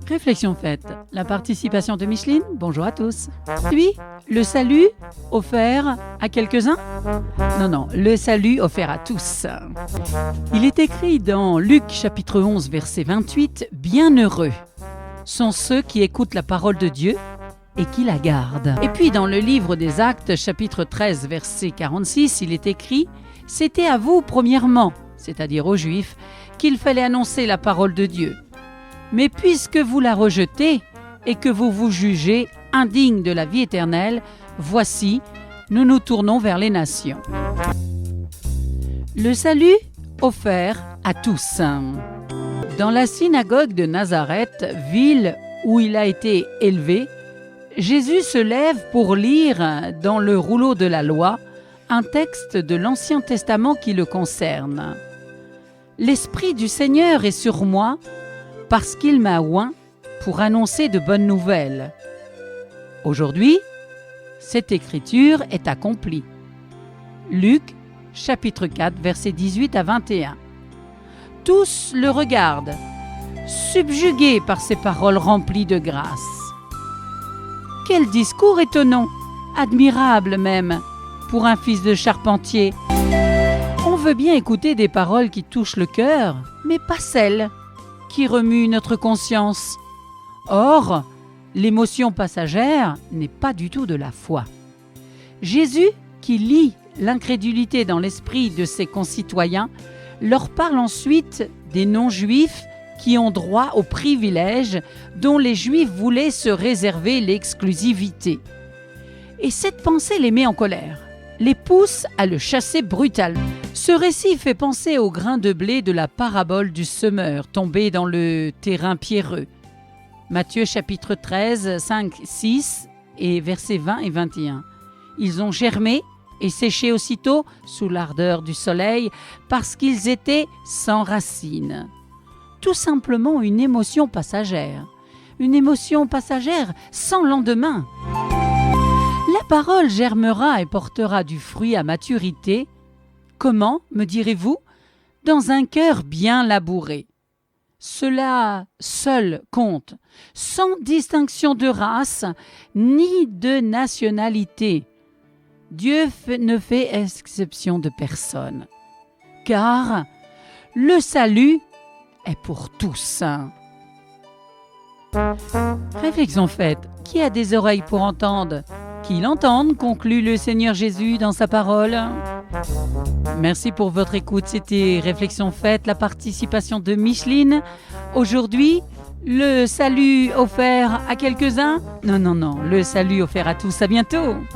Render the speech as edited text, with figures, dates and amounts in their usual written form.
Réflexion faite. La participation de Micheline, bonjour à tous. Puis, le salut offert à quelques-uns? Non, le salut offert à tous. Il est écrit dans Luc chapitre 11 verset 28, « Bienheureux sont ceux qui écoutent la parole de Dieu et qui la gardent. » Et puis dans le livre des Actes chapitre 13 verset 46, il est écrit, « C'était à vous premièrement, c'est-à-dire aux Juifs, qu'il fallait annoncer la parole de Dieu. Mais puisque vous la rejetez et que vous vous jugez indigne de la vie éternelle, voici, nous nous tournons vers les nations. » Le salut offert à tous. Dans la synagogue de Nazareth, ville où il a été élevé, Jésus se lève pour lire dans le rouleau de la loi un texte de l'Ancien Testament qui le concerne. « L'Esprit du Seigneur est sur moi, parce qu'il m'a oint pour annoncer de bonnes nouvelles. » Aujourd'hui, cette écriture est accomplie. Luc, chapitre 4, versets 18 à 21. Tous le regardent, subjugués par ces paroles remplies de grâce. Quel discours étonnant, admirable même, pour un fils de charpentier. On veut bien écouter des paroles qui touchent le cœur, mais pas celles qui remuent notre conscience. Or, l'émotion passagère n'est pas du tout de la foi. Jésus, qui lit l'incrédulité dans l'esprit de ses concitoyens, leur parle ensuite des non-juifs qui ont droit aux privilèges dont les juifs voulaient se réserver l'exclusivité. Et cette pensée les met en colère, les pousse à le chasser brutalement. Ce récit fait penser au grain de blé de la parabole du semeur tombé dans le terrain pierreux. Matthieu chapitre 13, 5, 6 et versets 20 et 21. Ils ont germé et séché aussitôt sous l'ardeur du soleil parce qu'ils étaient sans racines. Tout simplement une émotion passagère sans lendemain. La parole germera et portera du fruit à maturité. Comment, me direz-vous? Dans un cœur bien labouré. Cela seul compte, sans distinction de race ni de nationalité. Dieu ne fait exception de personne, car le salut est pour tous. Réflexion faite. Qui a des oreilles pour entendre? Qu'il entende, conclut le Seigneur Jésus dans sa parole. Merci pour votre écoute. C'était Réflexion faite, la participation de Micheline. Aujourd'hui, le salut offert à quelques-uns? Non, le salut offert à tous. À bientôt.